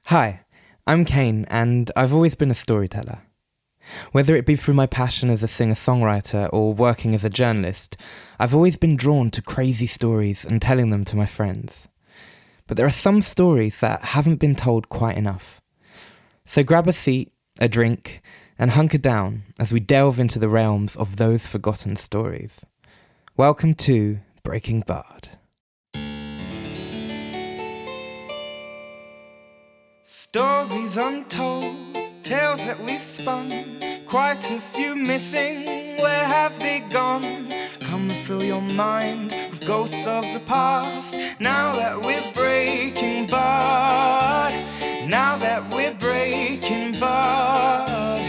Hi, I'm Kaine, and I've always been a storyteller. Whether it be through my passion as a singer-songwriter or working as a journalist, I've always been drawn to crazy stories and telling them to my friends. But there are some stories that haven't been told quite enough. So grab a seat, a drink, and hunker down as we delve into the realms of those forgotten stories. Welcome to Breaking Bard. Stories untold, tales that we've spun, quite a few missing, where have they gone? Come and fill your mind with ghosts of the past, now that we're breaking bard. Now that we're breaking bard.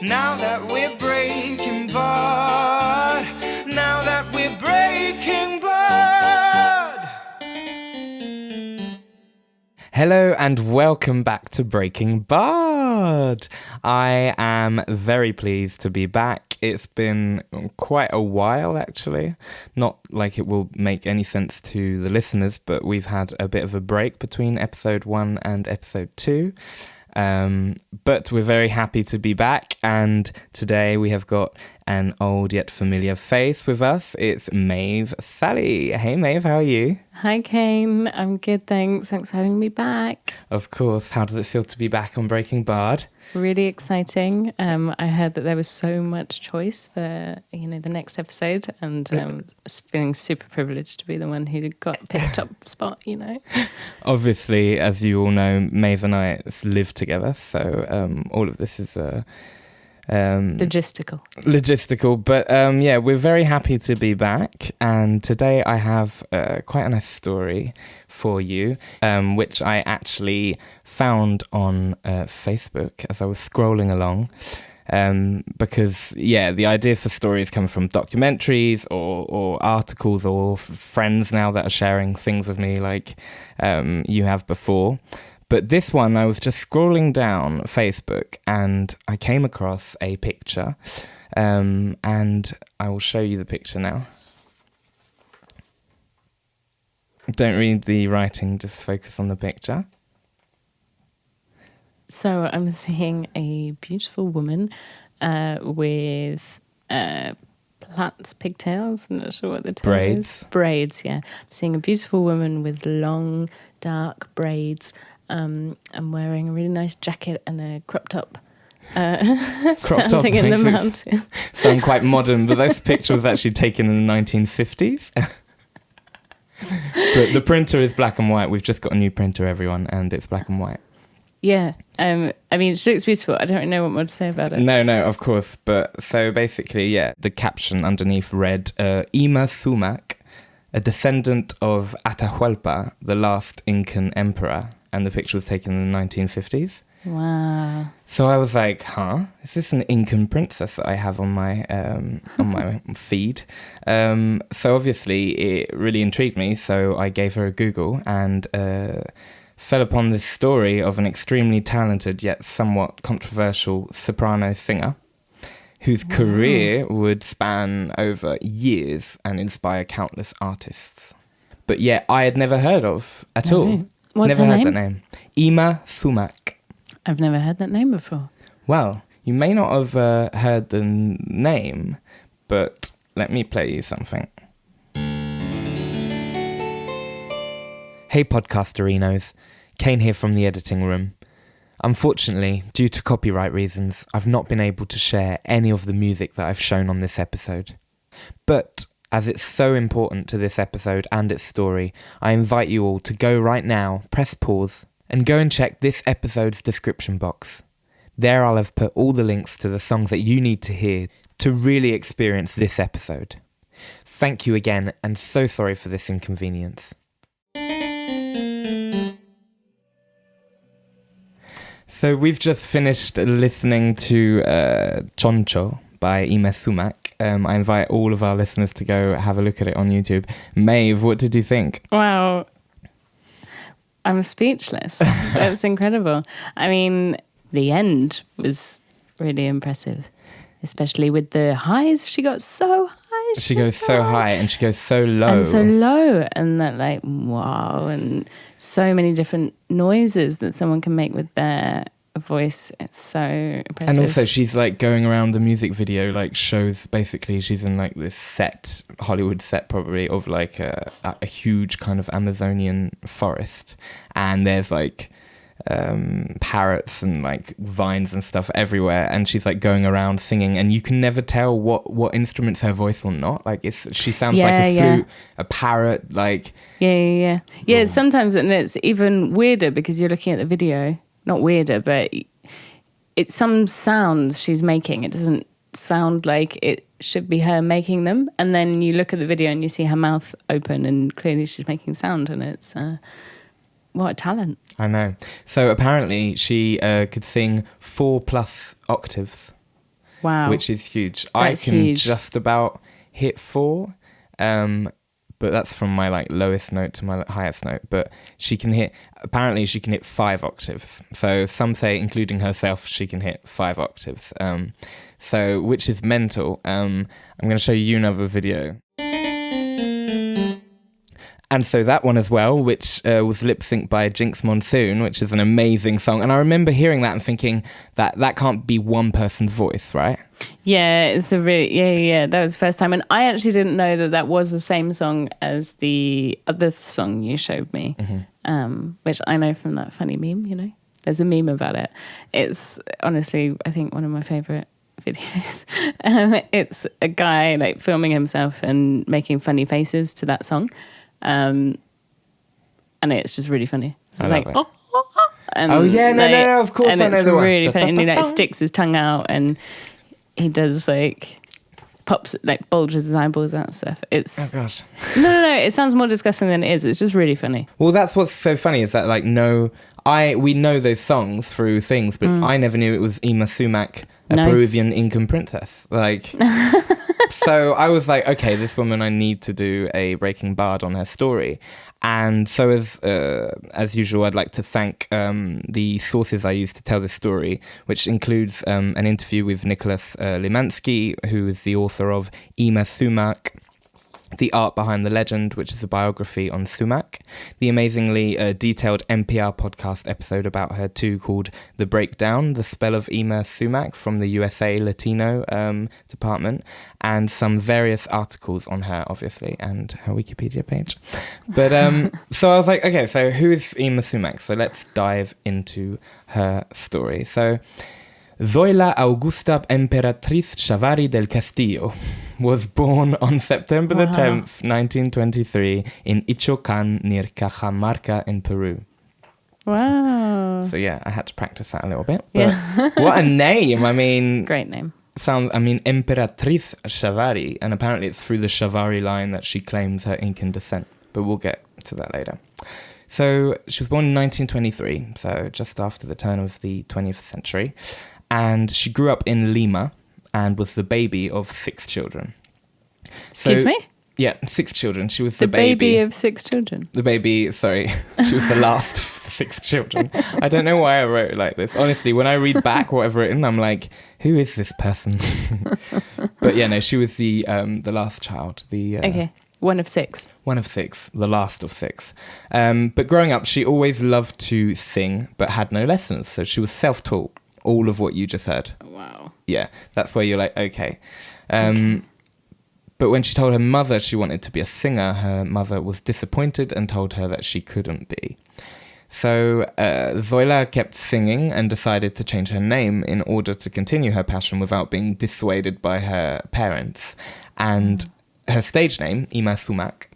Now that we're breaking bard. Now that we're breaking bard. Hello and welcome back to Breaking Bard. I am very pleased to be back. It's been quite a while, actually. Not like it will make any sense to the listeners, but we've had a bit of a break between episode 1 and episode 2. But we're very happy to be back, and today we have got an old yet familiar face with us. It's Maeve Sally. Hey Maeve, how are you? Hi Kaine, I'm good, thanks. Thanks for having me back. Of course. How does it feel to be back on Breaking Bard? Really exciting. I heard that there was so much choice for the next episode, and feeling super privileged to be the one who got picked up spot. Obviously, as you all know, Maeve and I live together, so all of this is logistical, but we're very happy to be back, and today I have quite a nice story for you, which I actually found on Facebook as I was scrolling along, because the idea for stories come from documentaries or articles or friends now that are sharing things with me like you have before. But this one, I was just scrolling down Facebook and I came across a picture, and I will show you the picture now. Don't read the writing, just focus on the picture. So I'm seeing a beautiful woman with plaits, pigtails, I'm not sure what the term is. Braids, yeah. I'm seeing a beautiful woman with long, dark braids. I'm wearing a really nice jacket and a crop top, standing in the mountain. Sound quite modern, but this picture was actually taken in the 1950s. But the printer is black and white. We've just got a new printer, everyone, and it's black and white. Yeah, she looks beautiful. I don't really know what more to say about it. No, of course. But so basically, the caption underneath read, Yma Sumac, a descendant of Atahualpa, the last Incan emperor. And the picture was taken in the 1950s. Wow. So I was like, is this an Incan princess that I have on my feed? So obviously it really intrigued me, so I gave her a Google and fell upon this story of an extremely talented yet somewhat controversial soprano singer whose career would span over years and inspire countless artists. But I had never heard of at all. What's never her heard name? that name. Yma Sumac. I've never heard that name before. Well, you may not have heard the name, but let me play you something. Hey podcasterinos, Kaine here from the editing room. Unfortunately, due to copyright reasons, I've not been able to share any of the music that I've shown on this episode. But as it's so important to this episode and its story, I invite you all to go right now, press pause, and go and check this episode's description box. There I'll have put all the links to the songs that you need to hear to really experience this episode. Thank you again, and so sorry for this inconvenience. So we've just finished listening to Choncho by Yma Sumac. I invite all of our listeners to go have a look at it on YouTube. Maeve, what did you think? Wow. I'm speechless. That's incredible. I mean, the end was really impressive, especially with the highs. She got so high. She goes so high and she goes so low. And so low. And that wow. And so many different noises that someone can make with their voice. It's so impressive. And also she's like going around the music video, like shows, basically she's in like this set, Hollywood set probably, of like a huge kind of Amazonian forest, and there's like parrots and like vines and stuff everywhere, and she's like going around singing, and you can never tell what instrument's her voice or not. Like she sounds like a flute, a parrot, like yeah. Sometimes, and it's even weirder because you're looking at the video. Not weirder, but it's some sounds she's making. It doesn't sound like it should be her making them. And then you look at the video and you see her mouth open and clearly she's making sound, and it's, what a talent. I know. So apparently she could sing 4+ octaves. Wow. Which is huge. That's I can huge. just about hit 4, but that's from my like lowest note to my highest note. But apparently she can hit 5 octaves. So some say, including herself, she can hit 5 octaves. So which is mental. I'm going to show you another video. And so that one as well, which was lip-synced by Jinx Monsoon, which is an amazing song. And I remember hearing that and thinking that can't be one person's voice, right? Yeah, it's a really, that was the first time. And I actually didn't know that was the same song as the other song you showed me, which I know from that funny meme, you know. There's a meme about it. It's honestly, I think, one of my favourite videos. It's a guy like filming himself and making funny faces to that song. And it's just really funny. It's like, and no, of course, and I know it's the one. really funny. And he like sticks his tongue out, and he does like pops, like bulges his eyeballs out and stuff. It's oh gosh, no. It sounds more disgusting than it is. It's just really funny. Well, that's what's so funny is that like we know those songs through things, but I never knew it was Yma Sumac, a Peruvian Incan princess. Like. So I was like, okay, this woman, I need to do a Breaking Bard on her story. And so as usual, I'd like to thank the sources I used to tell this story, which includes an interview with Nicholas Limansky, who is the author of Yma Sumac, The Art Behind the Legend, which is a biography on Sumac, the amazingly detailed NPR podcast episode about her too called The Breakdown, The Spell of Yma Sumac from the USA Latino department, and some various articles on her, obviously, and her Wikipedia page. But so I was like, okay, so who is Yma Sumac? So let's dive into her story. So Zoila Augusta Emperatriz Chavarri del Castillo was born on September the 10th, 1923 in Ichocan near Cajamarca in Peru. Wow. So yeah, I had to practice that a little bit. But what a name. I mean... Great name. Emperatriz Chavarri, and apparently it's through the Chavarri line that she claims her Incan descent. But we'll get to that later. So she was born in 1923, so just after the turn of the 20th century. And she grew up in Lima and was the baby of 6 children. Excuse me? Yeah, 6 children. She was the baby of 6 children. The baby, sorry. She was the last of 6 children. I don't know why I wrote it like this. Honestly, when I read back what I've written, I'm like, who is this person? But yeah, no, she was the last child. Okay. One of 6. One of 6, the last of 6. But growing up, she always loved to sing, but had no lessons. So she was self-taught. All of what you just heard. Wow. Yeah, that's where you're like, okay. But when she told her mother she wanted to be a singer, her mother was disappointed and told her that she couldn't be. So Zoila kept singing and decided to change her name in order to continue her passion without being dissuaded by her parents. And her stage name, Yma Sumac,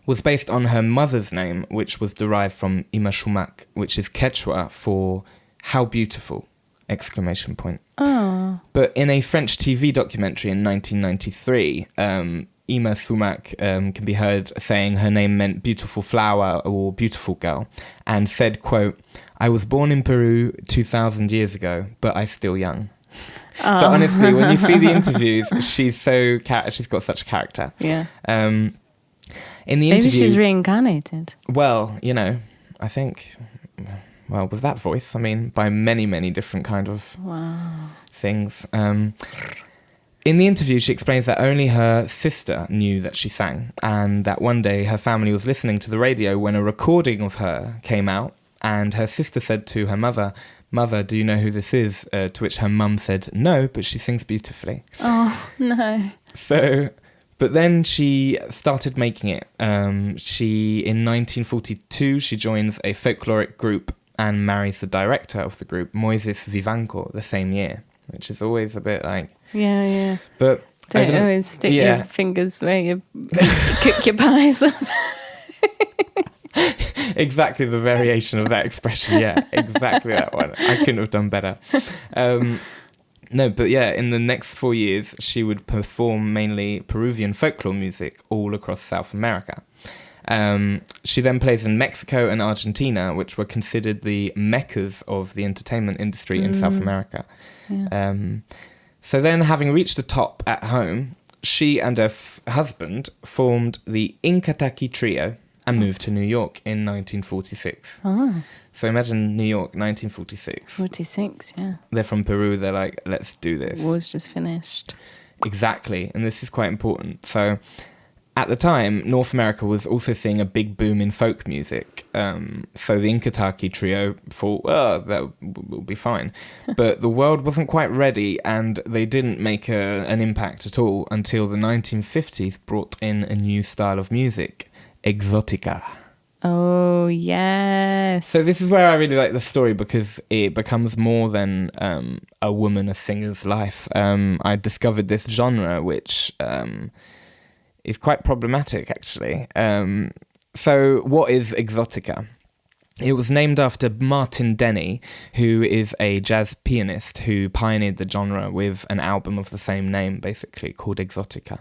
was based on her mother's name, which was derived from Yma Sumac, which is Quechua for how beautiful! ! Oh. But in a French TV documentary in 1993, Yma Sumac can be heard saying her name meant beautiful flower or beautiful girl, and said, quote, "I was born in Peru 2,000 years ago, but I'm still young." So honestly, when you see the interviews, she's got such a character. Yeah. In the Maybe interview, she's reincarnated. Well, you know, I think... Well, with that voice, I mean, by many, many different kind of things. In the interview, she explains that only her sister knew that she sang, and that one day her family was listening to the radio when a recording of her came out, and her sister said to her mother, "Mother, do you know who this is?" To which her mum said, "No, but she sings beautifully." Oh, no. So, but then she started making it. In 1942, she joins a folkloric group and marries the director of the group, Moises Vivanco, the same year, which is always a bit like... Yeah. But don't always stick your fingers where you cook your pies. Exactly the variation of that expression. Yeah, exactly that one. I couldn't have done better. No, but yeah, in the next 4 years, she would perform mainly Peruvian folklore music all across South America. She then plays in Mexico and Argentina, which were considered the meccas of the entertainment industry in South America. Yeah. So then, having reached the top at home, she and her husband formed the Inca Trio and moved to New York in 1946. Oh. So imagine New York, 1946. 46, yeah. They're from Peru. They're like, let's do this. War's just finished. Exactly. And this is quite important. So at the time, North America was also seeing a big boom in folk music. So the Inca Trio thought, well, that will be fine. But the world wasn't quite ready, and they didn't make an impact at all until the 1950s brought in a new style of music, Exotica. Oh, yes. So this is where I really like the story, because it becomes more than a woman, a singer's life. I discovered this genre, which is quite problematic, actually. So what is Exotica? It was named after Martin Denny, who is a jazz pianist who pioneered the genre with an album of the same name, basically, called Exotica.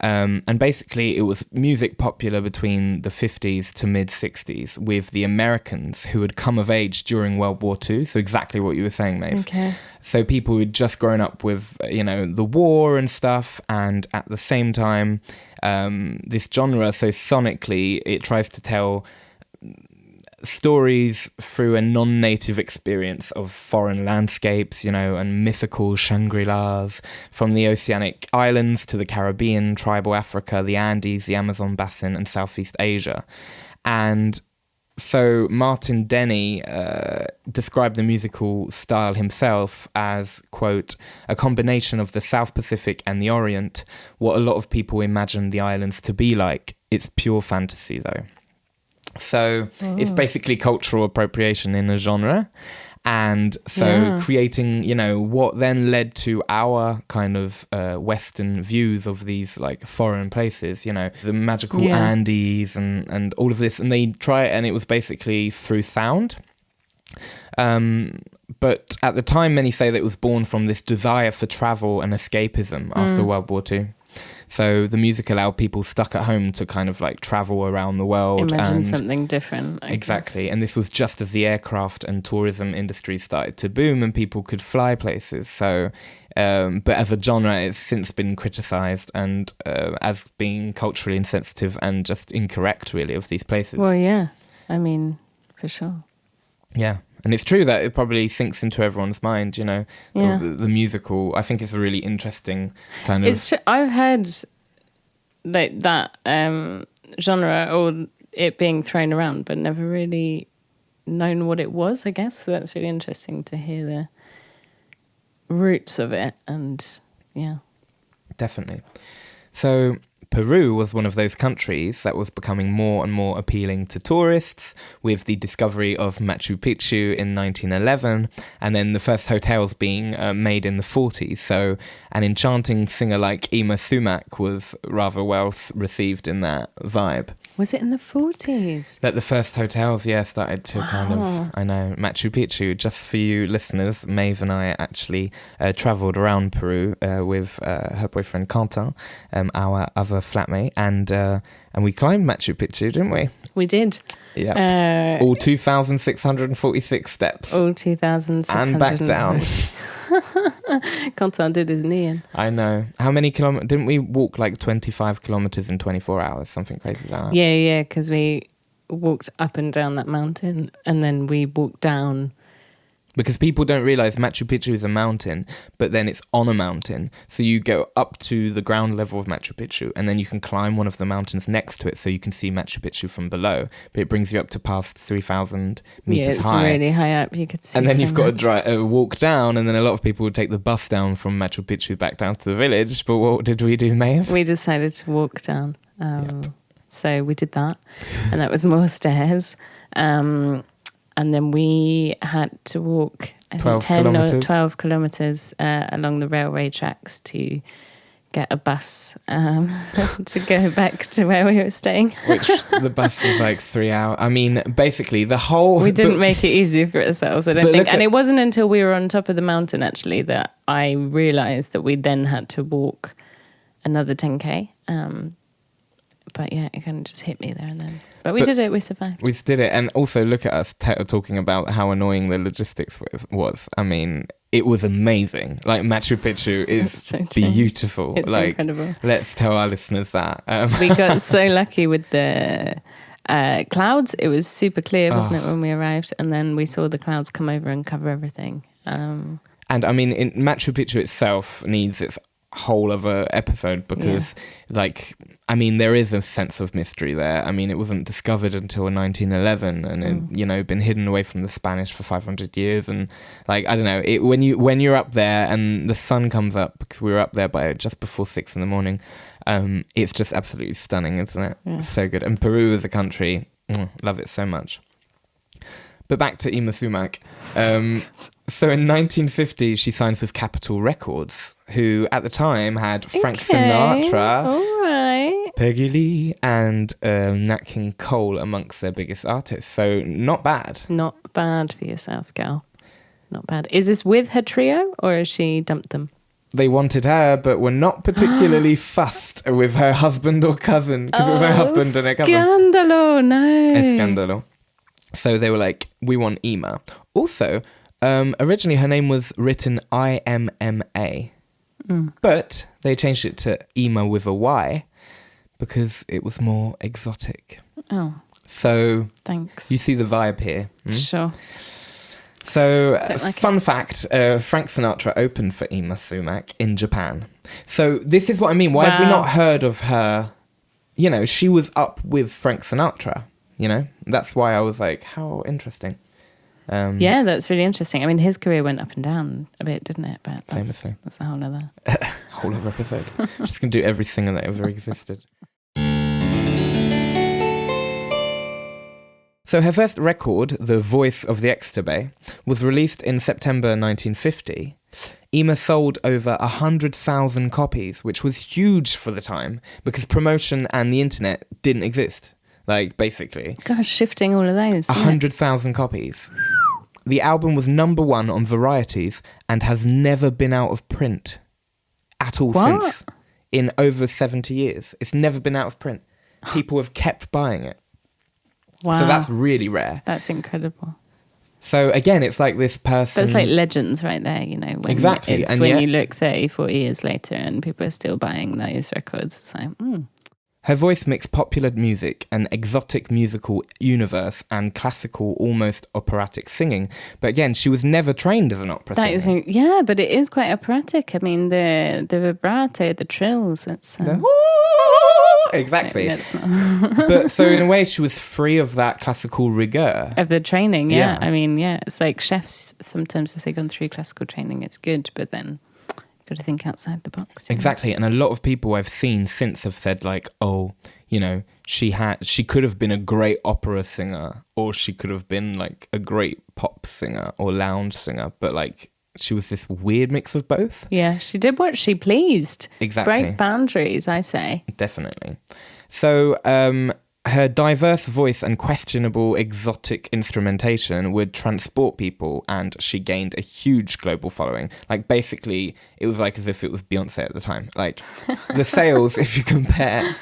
And basically, it was music popular between the 50s to mid-60s with the Americans who had come of age during World War II. So exactly what you were saying, Maeve. Okay. So people who'd just grown up with, the war and stuff, and at the same time, this genre, so sonically, it tries to tell stories through a non-native experience of foreign landscapes, and mythical Shangri-Las, from the oceanic islands to the Caribbean, tribal Africa, the Andes, the Amazon basin, and Southeast Asia. And so Martin Denny described the musical style himself as, quote, a combination of the South Pacific and the Orient, what a lot of people imagine the islands to be like. It's pure fantasy, though. So it's basically cultural appropriation in a genre. And so creating, what then led to our kind of Western views of these like foreign places, the magical Andes and all of this. And they try it, and it was basically through sound. But at the time, many say that it was born from this desire for travel and escapism after World War II. So the music allowed people stuck at home to kind of like travel around the world. Imagine something different. Exactly. Guess. And this was just as the aircraft and tourism industries started to boom and people could fly places. So, but as a genre, it's since been criticised and as being culturally insensitive and just incorrect, really, of these places. Well, yeah. I mean, for sure. Yeah. And it's true that it probably sinks into everyone's mind, the musical. I think it's a really interesting kind of... It's I've heard like that genre or it being thrown around, but never really known what it was, I guess. So that's really interesting to hear the roots of it. And yeah. Definitely. So Peru was one of those countries that was becoming more and more appealing to tourists, with the discovery of Machu Picchu in 1911, and then the first hotels being made in the 40s. So an enchanting singer like Yma Sumac was rather well received in that vibe. Was it in the 40s? That the first hotels, started to kind of, I know, Machu Picchu. Just for you listeners, Maeve and I actually travelled around Peru with her boyfriend Quentin, our other flatmate, and we climbed Machu Picchu, didn't we? We did. Yeah. All 2,646 steps. All 2,646. And back down. Quentin did his knee in. I know. How many kilometers? Didn't we walk like 25 kilometers in 24 hours? Something crazy like that. Yeah, because we walked up and down that mountain, and then we walked down Because people don't realize Machu Picchu is a mountain, but then it's on a mountain. So you go up to the ground level of Machu Picchu, and then you can climb one of the mountains next to it, so you can see Machu Picchu from below. But it brings you up to past 3,000 meters high. Yeah, it's really high up. You could see. And then you've got to walk down, and then a lot of people would take the bus down from Machu Picchu back down to the village. But what did we do, Maeve? We decided to walk down. So we did that, and that was more stairs. And then we had to walk, I think, 10 or 12 kilometres along the railway tracks to get a bus to go back to where we were staying. Which the bus was like 3 hours. I mean, basically the whole... We didn't make it easy for ourselves, I don't think. And it wasn't until we were on top of the mountain, actually, that I realised that we then had to walk another 10K. But yeah, it kind of just hit me there and then. But we did it, we survived. We did it. And also look at us talking about how annoying the logistics was. I mean, it was amazing. Like Machu Picchu is so beautiful. It's incredible. Let's tell our listeners that. We got so lucky with the clouds. It was super clear, wasn't it, when we arrived? And then we saw the clouds come over and cover everything. And I mean, Machu Picchu itself needs its whole other episode because there is a sense of mystery there. I mean, it wasn't discovered until 1911 and it, been hidden away from the Spanish for 500 years, and I don't know, when you're up there and the sun comes up, because we were up there by just before 6 a.m, it's just absolutely stunning, isn't it? It's so good. And Peru as a country, love it so much. But back to Yma Sumac. So in 1950, she signs with Capitol Records, who at the time had Frank Sinatra, all right, Peggy Lee, and Nat King Cole amongst their biggest artists. So not bad. Not bad for yourself, girl. Not bad. Is this with her trio, or has she dumped them? They wanted her, but were not particularly fussed with her husband or cousin, because it was her husband and her cousin. Scandalo, no. Scandalo. So they were like, we want Yma. Also, originally her name was written Imma, but they changed it to Yma with a Y because it was more exotic. Oh. So thanks. You see the vibe here. Sure. So, fun fact, Frank Sinatra opened for Yma Sumac in Japan. So this is what I mean. Why have we not heard of her? She was up with Frank Sinatra. That's why I was like, how interesting. Yeah, that's really interesting. I mean, his career went up and down a bit, didn't it? But famously. That's a whole other... whole other episode. Just going to do every singer that ever existed. So her first record, The Voice of the Exotica, was released in September 1950. Yma sold over 100,000 copies, which was huge for the time because promotion and the internet didn't exist. Basically. Gosh, shifting all of those. 100,000 copies. The album was number 1 on Varieties and has never been out of print at all since. In over 70 years. It's never been out of print. People have kept buying it. Wow. So that's really rare. That's incredible. So again, it's like this person... That's like legends right there, when exactly. It's when you look 30, 40 years later and people are still buying those records. It's like, Her voice mixed popular music, an exotic musical universe, and classical, almost operatic singing. But again, she was never trained as an opera singer. Yeah, but it is quite operatic. I mean, the vibrato, the trills, it's... Exactly. No, it's not. But so in a way, she was free of that classical rigor. Of the training, yeah. I mean, it's like chefs, sometimes if they've gone through classical training, it's good, but then... got to think outside the box. Exactly. And a lot of people I've seen since have said she could have been a great opera singer, or she could have been a great pop singer or lounge singer, but she was this weird mix of both. Yeah, she did what she pleased. Exactly. Break boundaries, I say. Definitely. So, her diverse voice and questionable exotic instrumentation would transport people, and she gained a huge global following. Basically, it was as if it was Beyonce at the time. The sales, if you compare...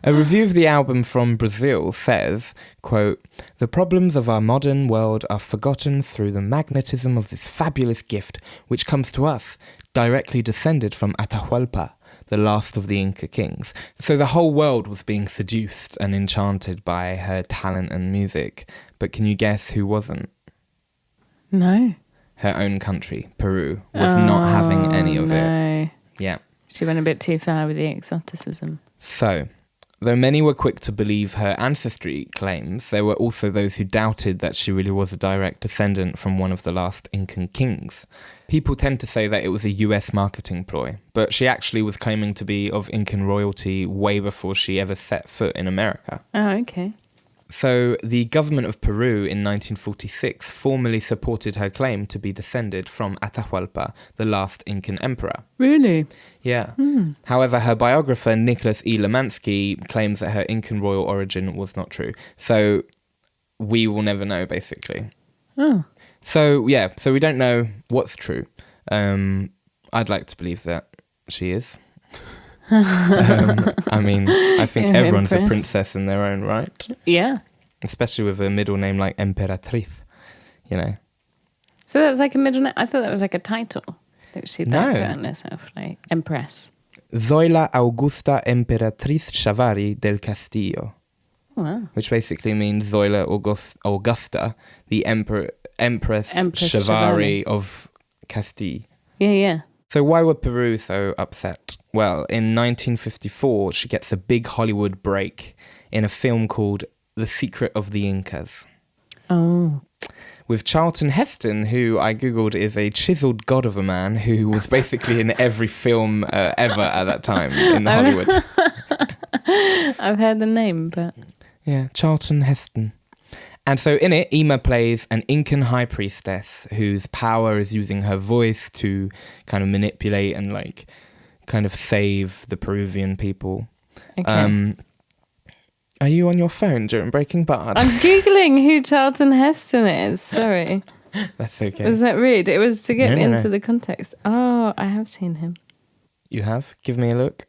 A review of the album from Brazil says, quote, "The problems of our modern world are forgotten through the magnetism of this fabulous gift, which comes to us, directly descended from Atahualpa, the last of the Inca kings." So the whole world was being seduced and enchanted by her talent and music. But can you guess who wasn't? No. her own country, Peru, was not having any of it. Yeah. She went a bit too far with the exoticism. So, though many were quick to believe her ancestry claims, there were also those who doubted that she really was a direct descendant from one of the last Incan kings. People tend to say that it was a US marketing ploy, but she actually was claiming to be of Incan royalty way before she ever set foot in America. Oh, okay. So the government of Peru in 1946 formally supported her claim to be descended from Atahualpa, the last Incan emperor. Really? Yeah. However, her biographer, Nicholas E. Lemansky, claims that her Incan royal origin was not true. So we will never know, basically. Oh. So, yeah, so we don't know what's true. I'd like to believe that she is. I mean, I think everyone's a princess in their own right. Yeah. Especially with a middle name like Emperatriz, you know. So that was like a middle name? I thought that was like a title that she'd like put on herself, like Empress. Zoila Augusta Emperatriz Chavari del Castillo. Wow. Which basically means Zoila Augusta, the Empress Chavari of Castile. Yeah, yeah. So why were Peru so upset? Well, in 1954, she gets a big Hollywood break in a film called The Secret of the Incas. Oh. With Charlton Heston, who I googled is a chiseled god of a man who was basically in every film ever at that time in Hollywood. I've heard the name, but... Yeah, Charlton Heston. And so in it, Yma plays an Incan high priestess whose power is using her voice to kind of manipulate and like kind of save the Peruvian people. Okay. Are you on your phone during Breaking Bad? I'm Googling who Charlton Heston is. Sorry. That's okay. Was that rude? It was to get into the context. Oh, I have seen him. You have? Give me a look.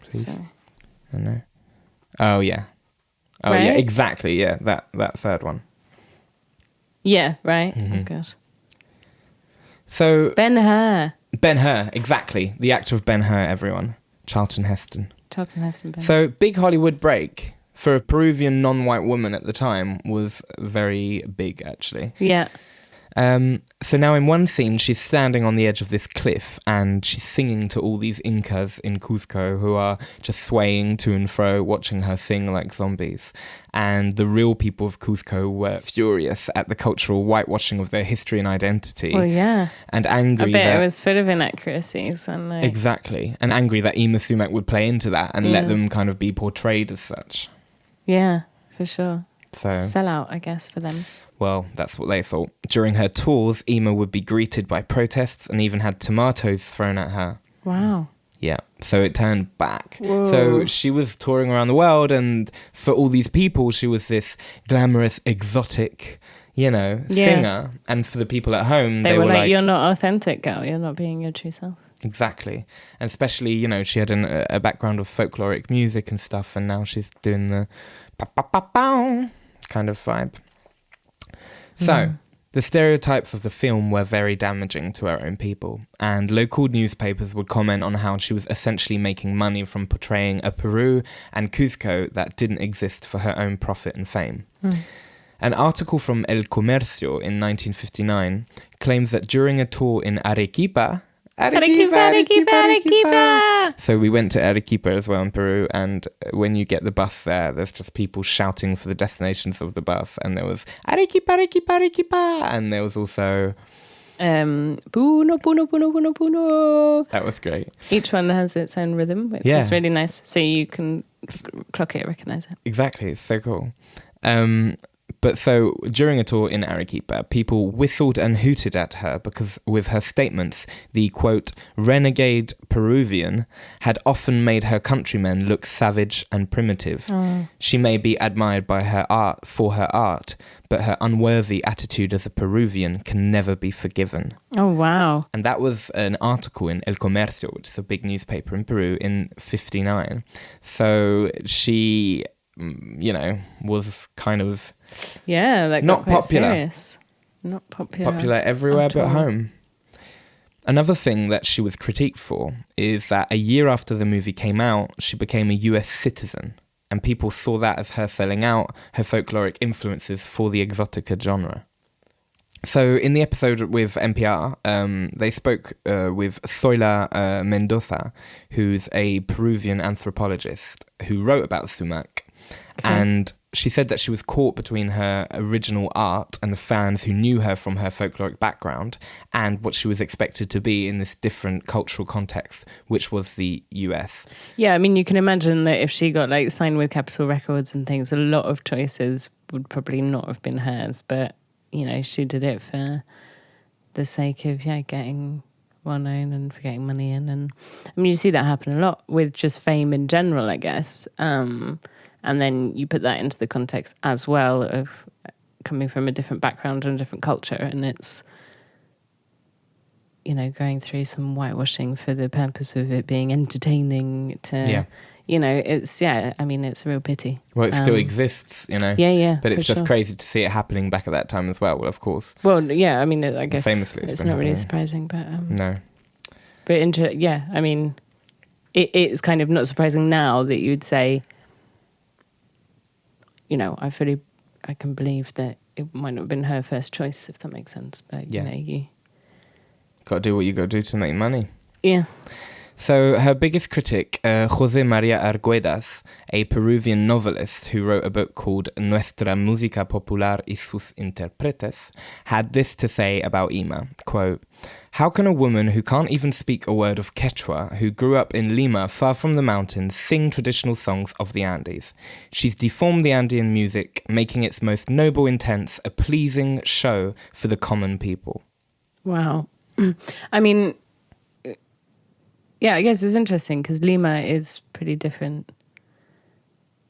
Please. Sorry. Oh, no. Oh, yeah. Oh, right? yeah, exactly. Yeah, that third one. Yeah, right. Mm-hmm. Oh, God. So Ben-Hur, exactly. The actor of Ben-Hur, everyone. Charlton Heston. Charlton Heston. Ben-Hur. So, big Hollywood break for a Peruvian non-white woman at the time was very big, actually. Yeah. So now in one scene, she's standing on the edge of this cliff and she's singing to all these Incas in Cuzco who are just swaying to and fro, watching her sing like zombies. And the real people of Cuzco were furious at the cultural whitewashing of their history and identity. Well, yeah. And angry I bet it was full of inaccuracies. And like... Exactly. And angry that Yma Sumac would play into that and let them kind of be portrayed as such. Yeah, for sure. So sell out, I guess, for them. Well, that's what they thought. During her tours, Yma would be greeted by protests and even had tomatoes thrown at her. Wow. Yeah, so it turned back. Whoa. So she was touring around the world, and for all these people, she was this glamorous, exotic, singer. And for the people at home, they were like, you're not authentic, girl. You're not being your true self. Exactly. And especially, she had a background of folkloric music and stuff, and now she's doing the pa-pa-pa-pow kind of vibe. So, the stereotypes of the film were very damaging to her own people, and local newspapers would comment on how she was essentially making money from portraying a Peru and Cuzco that didn't exist for her own profit and fame. An article from El Comercio in 1959 claims that during a tour in Arequipa. So we went to Arequipa as well in Peru, and when you get the bus there, there's just people shouting for the destinations of the bus, and there was Arequipa, Arequipa, Arequipa, and there was also Puno, Puno, Puno, Puno, Puno. That was great. Each one has its own rhythm, which is really nice, so you can clock it, recognize it. Exactly, it's so cool. But so during a tour in Arequipa, people whistled and hooted at her because with her statements, the quote, renegade Peruvian had often made her countrymen look savage and primitive. She may be admired by her art for her art, but her unworthy attitude as a Peruvian can never be forgiven. Oh, wow. And that was an article in El Comercio, which is a big newspaper in Peru, in 1959. So she, was kind of... Yeah, that not got popular. Serious. Not popular. Popular everywhere but home. Another thing that she was critiqued for is that a year after the movie came out, she became a US citizen. And people saw that as her selling out her folkloric influences for the Exotica genre. So in the episode with NPR, they spoke with Zoila Mendoza, who's a Peruvian anthropologist who wrote about Sumac. Okay. And she said that she was caught between her original art and the fans who knew her from her folkloric background and what she was expected to be in this different cultural context, which was the US. Yeah, I mean, you can imagine that if she got like signed with Capitol Records and things, a lot of choices would probably not have been hers. But, you know, she did it for the sake of, getting well known and for getting money in. And I mean, you see that happen a lot with just fame in general, I guess. And then you put that into the context as well of coming from a different background and a different culture. And it's, you know, going through some whitewashing for the purpose of it being entertaining to, you know, it's, I mean, it's a real pity. Well, it still exists, you know. Yeah. But it's just crazy to see it happening back at that time as well, of course. Well, yeah, I mean, I guess famously it's not really surprising, but... no. But, I mean, it's kind of not surprising now that you'd say... You know, I can believe that it might not have been her first choice, if that makes sense. But, you know, you... Got to do what you got to do to make money. Yeah. So her biggest critic, José María Arguedas, a Peruvian novelist who wrote a book called Nuestra Música Popular y sus Intérpretes, had this to say about Yma, quote, "How can a woman who can't even speak a word of Quechua, who grew up in Lima far from the mountains, sing traditional songs of the Andes? She's deformed the Andean music, making its most noble intents a pleasing show for the common people." Wow. I mean... Yeah, I guess it's interesting because Lima is pretty different,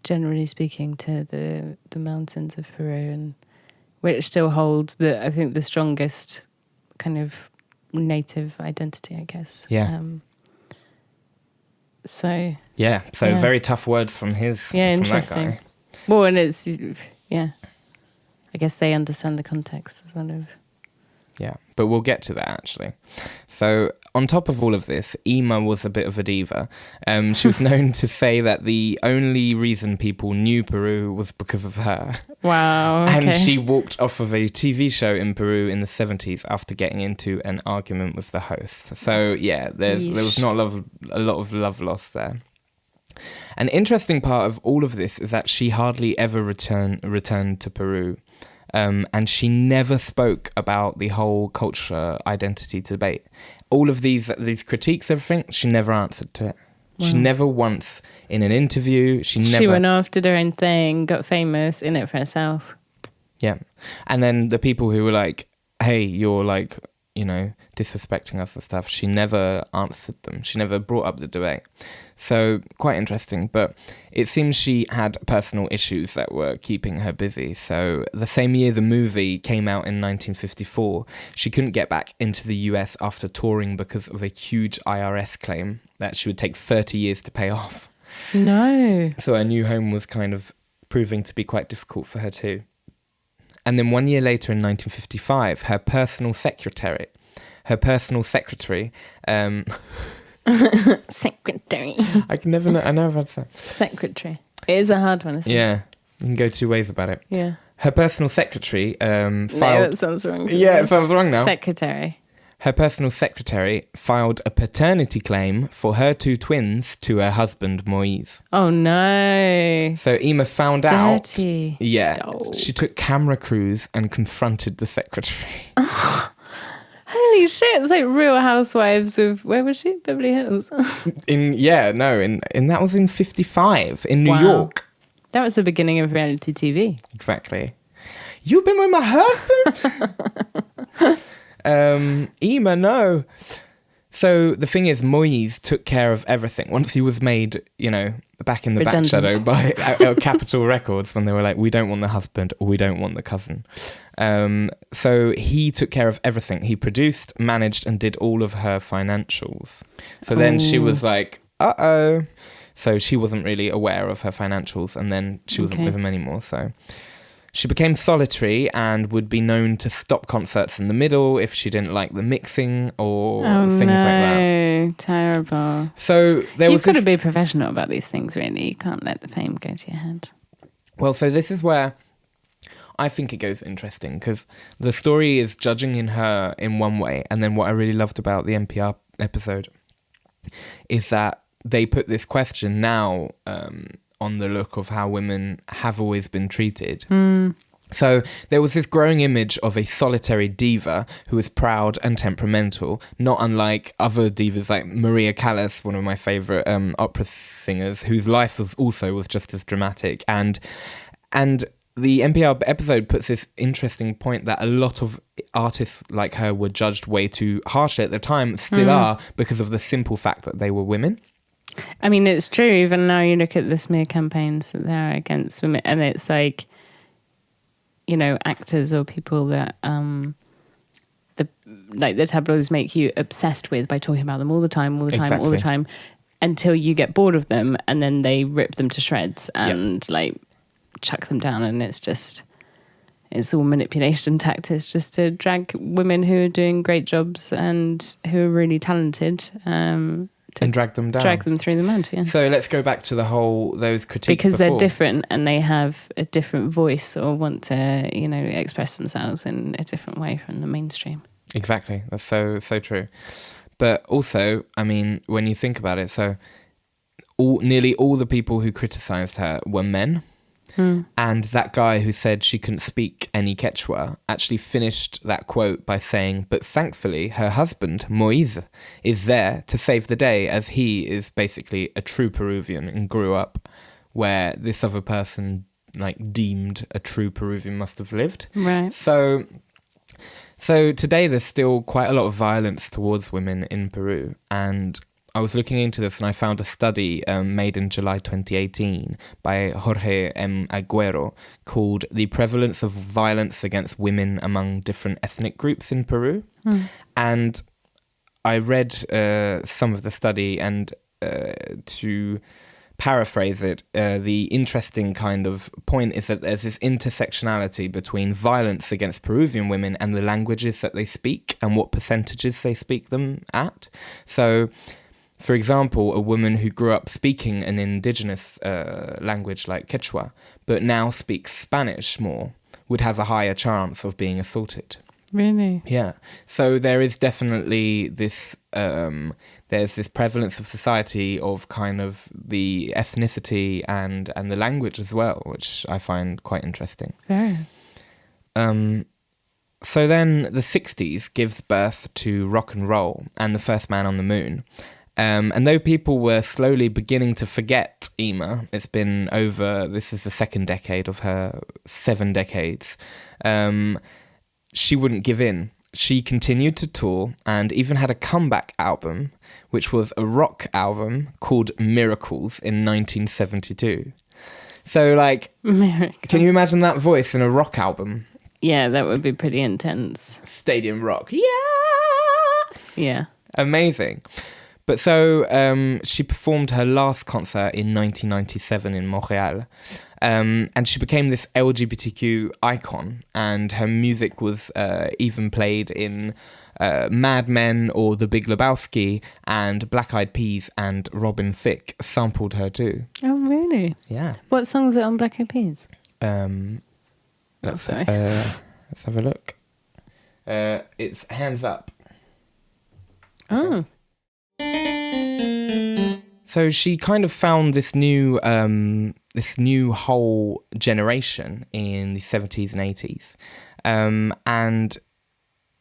generally speaking, to the mountains of Peru, and which still holds I think the strongest kind of native identity, I guess. Yeah. So very tough words from interesting. That guy. Well, and it's I guess they understand the context as well of. Yeah, but we'll get to that actually. So on top of all of this, Yma was a bit of a diva. She was known to say that the only reason people knew Peru was because of her. Wow. Okay. And she walked off of a TV show in Peru in the 70s after getting into an argument with the host. So yeah, there was not a lot of love lost there. An interesting part of all of this is that she hardly ever returned to Peru. And she never spoke about the whole culture identity debate. All of these critiques, everything, she never answered to it. Wow. She never once, in an interview, she went off, did her own thing, got famous, in it for herself. Yeah. And then the people who were like, hey, you're like, you know, disrespecting us and stuff, she never answered them. She never brought up the debate. So quite interesting, but it seems she had personal issues that were keeping her busy. So the same year the movie came out in 1954, she couldn't get back into the US after touring because of a huge IRS claim that she would take 30 years to pay off. No. So her new home was kind of proving to be quite difficult for her too. And then 1 year later in 1955, her personal secretary, secretary, I never know how to say. Secretary. It is a hard one, isn't it? Yeah, you can go two ways about it. Yeah. Her personal secretary filed... No, that sounds wrong. Yeah, it sounds wrong now. Secretary. Her personal secretary filed a paternity claim for her two twins to her husband, Moise. Oh, no. So Yma found out... Dirty. Yeah. Dog. She took camera crews and confronted the secretary. Holy shit, it's like Real Housewives of, where was she? Beverly Hills. That was in 55 in New York. That was the beginning of reality TV. Exactly. You've been with my husband? Yma, no. So the thing is, Moise took care of everything. Once he was made, you know, back in the back shadow by Capitol Records when they were like, we don't want the husband or we don't want the cousin. So he took care of everything. He produced, managed, and did all of her financials. So then she was like, uh-oh. So she wasn't really aware of her financials, and then she wasn't with him anymore. So she became solitary and would be known to stop concerts in the middle if she didn't like the mixing or things like that. Terrible. So you've got to be professional about these things, really. You can't let the fame go to your head. Well, so this is where I think it goes interesting because the story is judging in her in one way, and then what I really loved about the NPR episode is that they put this question now on the look of how women have always been treated. So there was this growing image of a solitary diva who was proud and temperamental, not unlike other divas like Maria Callas, one of my favourite opera singers, whose life was just as dramatic. And the NPR episode puts this interesting point that a lot of artists like her were judged way too harshly at the time, still are, because of the simple fact that they were women. I mean, it's true. Even now you look at the smear campaigns that they're against women, and it's like, you know, actors or people that the tabloids make you obsessed with by talking about them all the time, until you get bored of them, and then they rip them to shreds and like chuck them down, and it's all manipulation tactics just to drag women who are doing great jobs and who are really talented and drag them down. Drag them through the mud, yeah. So let's go back to those critiques because before. they're different and they have a different voice or want to, you know, express themselves in a different way from the mainstream. Exactly. That's so true. But also, I mean, when you think about it, so nearly all the people who criticised her were men. And that guy who said she couldn't speak any Quechua actually finished that quote by saying, but thankfully her husband, Moise, is there to save the day, as he is basically a true Peruvian and grew up where this other person, like, deemed a true Peruvian must have lived. Right. So today there's still quite a lot of violence towards women in Peru, and I was looking into this and I found a study made in July 2018 by Jorge M. Agüero called The Prevalence of Violence Against Women Among Different Ethnic Groups in Peru. And I read some of the study, and to paraphrase it, the interesting kind of point is that there's this intersectionality between violence against Peruvian women and the languages that they speak and what percentages they speak them at. So, for example, a woman who grew up speaking an indigenous language like Quechua, but now speaks Spanish more, would have a higher chance of being assaulted. Really? Yeah. So there is definitely this, there's this prevalence of society of kind of the ethnicity and the language as well, which I find quite interesting. Very. So then the 60s gives birth to rock and roll and the first man on the moon. And though people were slowly beginning to forget Yma, this is the second decade of her 7 decades, she wouldn't give in. She continued to tour and even had a comeback album, which was a rock album called Miracles in 1972. So, like, can you imagine that voice in a rock album? Yeah, that would be pretty intense. Stadium rock. Yeah! Yeah. Amazing. But so she performed her last concert in 1997 in Montreal, and she became this LGBTQ icon, and her music was even played in Mad Men or The Big Lebowski, and Black Eyed Peas and Robin Thicke sampled her too. Oh, really? Yeah. What songs are on Black Eyed Peas? Let's have a look. It's Hands Up. Oh. So she kind of found this new whole generation in the 70s and 80s. And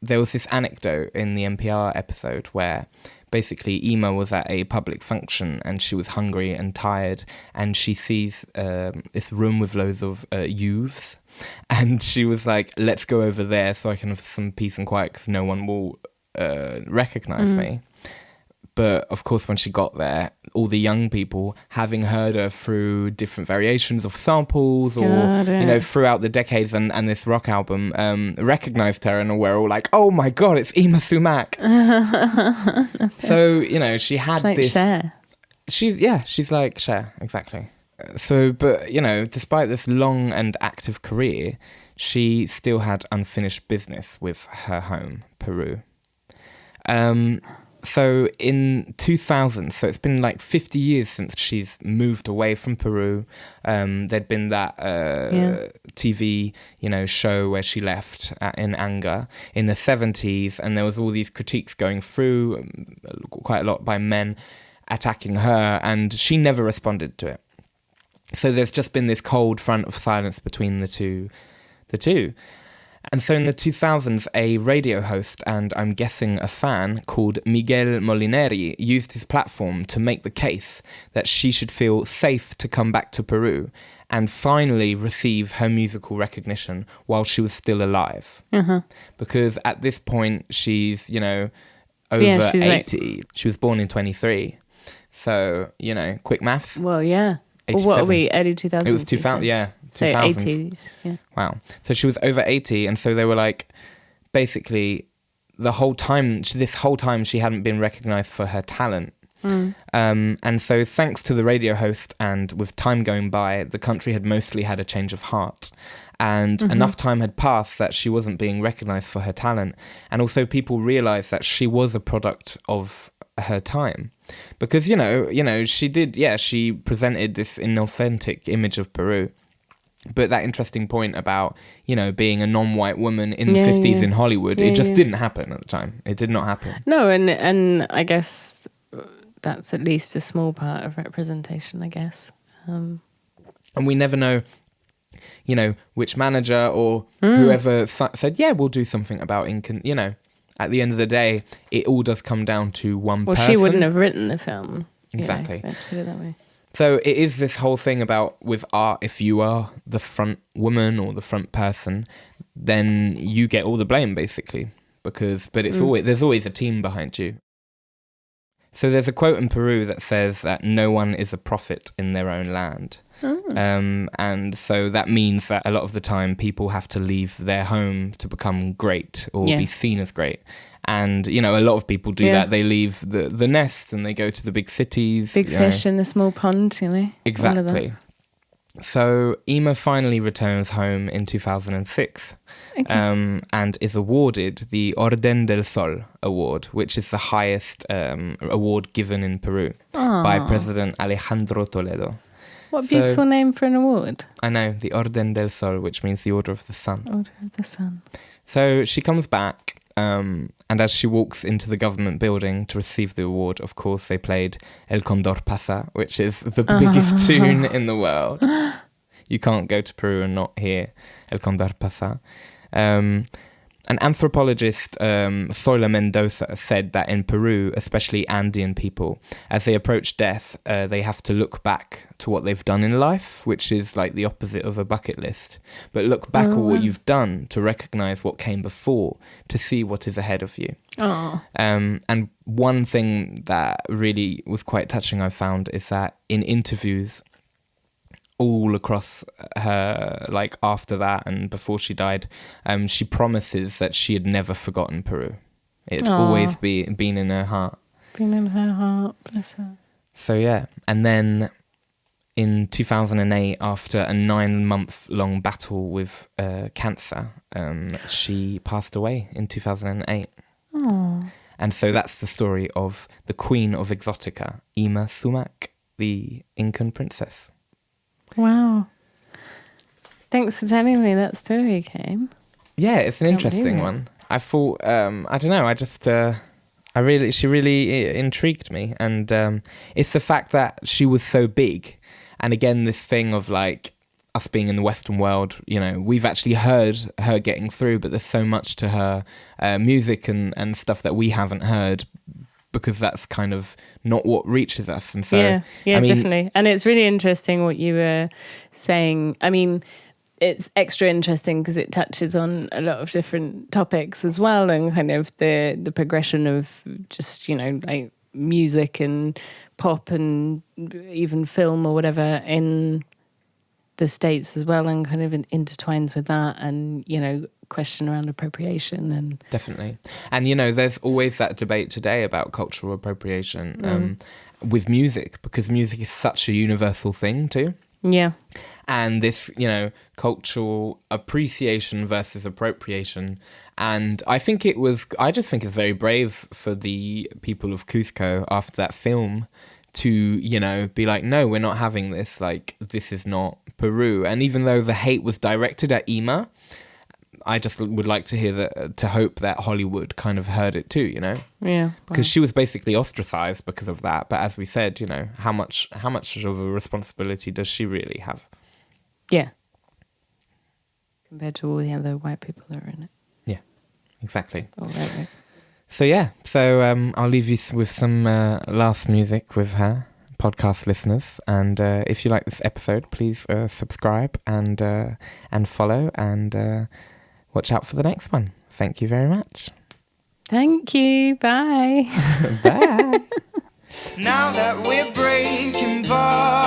there was this anecdote in the NPR episode where basically Yma was at a public function and she was hungry and tired, and she sees this room with loads of youths, and she was like, let's go over there so I can have some peace and quiet because no one will recognize me. But of course, when she got there, all the young people, having heard her through different variations of samples or, throughout the decades and this rock album, recognized her and were all like, oh my God, it's Yma Sumac. So, she had like this... Cher. She's like Cher, exactly. So, but, despite this long and active career, she still had unfinished business with her home, Peru. So in 2000, so it's been like 50 years since she's moved away from Peru. There'd been that TV, show where she left in anger in the 70s, and there was all these critiques going through, quite a lot by men attacking her, and she never responded to it. So there's just been this cold front of silence between the two. And so in the 2000s, a radio host, and I'm guessing a fan, called Miguel Molinari, used his platform to make the case that she should feel safe to come back to Peru and finally receive her musical recognition while she was still alive. Uh-huh. Because at this point, she's, over 80. She was born in 23. So, quick maths. Well, yeah. Well, what are we, early 2000s? It was 2000, yeah. 2000s. So 80s, yeah. Wow. So she was over 80, and so they were like, basically, this whole time she hadn't been recognised for her talent. And so thanks to the radio host, and with time going by, the country had mostly had a change of heart. And enough time had passed that she wasn't being recognised for her talent. And also people realised that she was a product of her time. Because, she presented this inauthentic image of Peru. But that interesting point about, being a non-white woman in the 50s in Hollywood, it just didn't happen at the time. It did not happen. No, and I guess that's at least a small part of representation, I guess. And we never know, which manager or whoever said, yeah, we'll do something about Incan, At the end of the day, it all does come down to one person. Well, she wouldn't have written the film. Exactly. Let's put it that way. So it is this whole thing about with art, if you are the front woman or the front person, then you get all the blame, basically. But it's there's always a team behind you. So there's a quote in Peru that says that no one is a prophet in their own land. And so that means that a lot of the time people have to leave their home to become great or be seen as great. And, a lot of people do that. They leave the nest and they go to the big cities. Big fish in a small pond, Exactly. So Yma finally returns home in 2006 and is awarded the Orden del Sol award, which is the highest award given in Peru by President Alejandro Toledo. What a beautiful name for an award. I know, the Orden del Sol, which means the Order of the Sun. Order of the Sun. So she comes back, and as she walks into the government building to receive the award, of course, they played El Condor Pasa, which is the biggest tune in the world. You can't go to Peru and not hear El Condor Pasa. An anthropologist, Zoila Mendoza, said that in Peru, especially Andean people, as they approach death, they have to look back to what they've done in life, which is like the opposite of a bucket list. But look back at what you've done to recognise what came before, to see what is ahead of you. And one thing that really was quite touching, I found, is that in interviews all across her, like after that and before she died, she promises that she had never forgotten Peru. It had always been in her heart. Been in her heart, bless her. So yeah, and then in 2008, after a 9-month-long battle with cancer, she passed away in 2008. And so that's the story of the Queen of Exotica, Yma Sumac, the Incan princess. Wow. Thanks for telling me that story, Kaine. Yeah, it's an interesting one. I thought, I don't know, she really intrigued me. And it's the fact that she was so big. And again, this thing of like us being in the Western world, we've actually heard her getting through, but there's so much to her music and stuff that we haven't heard, because that's kind of not what reaches us. And so yeah, definitely. And it's really interesting what you were saying. I mean, it's extra interesting because it touches on a lot of different topics as well, and kind of the progression of just, like music and pop and even film or whatever in the States as well, and kind of intertwines with that, and, question around appropriation. And definitely. And there's always that debate today about cultural appropriation with music, because music is such a universal thing too. Yeah. And this, you know, cultural appreciation versus appropriation. And I just think it's very brave for the people of Cusco after that film to, you know, be like, no, we're not having this. Like, this is not Peru. And even though the hate was directed at Yma, I just would like to hope that Hollywood kind of heard it too, you know? Yeah. Because she was basically ostracized because of that. But as we said, you know, how much of a responsibility does she really have? Yeah. Compared to all the other white people that are in it. Yeah, exactly. Oh, right. So yeah, I'll leave you with some last music with her, podcast listeners. And if you like this episode, please subscribe and follow and watch out for the next one. Thank you very much. Thank you. Bye. Bye. Now that we're breaking bars.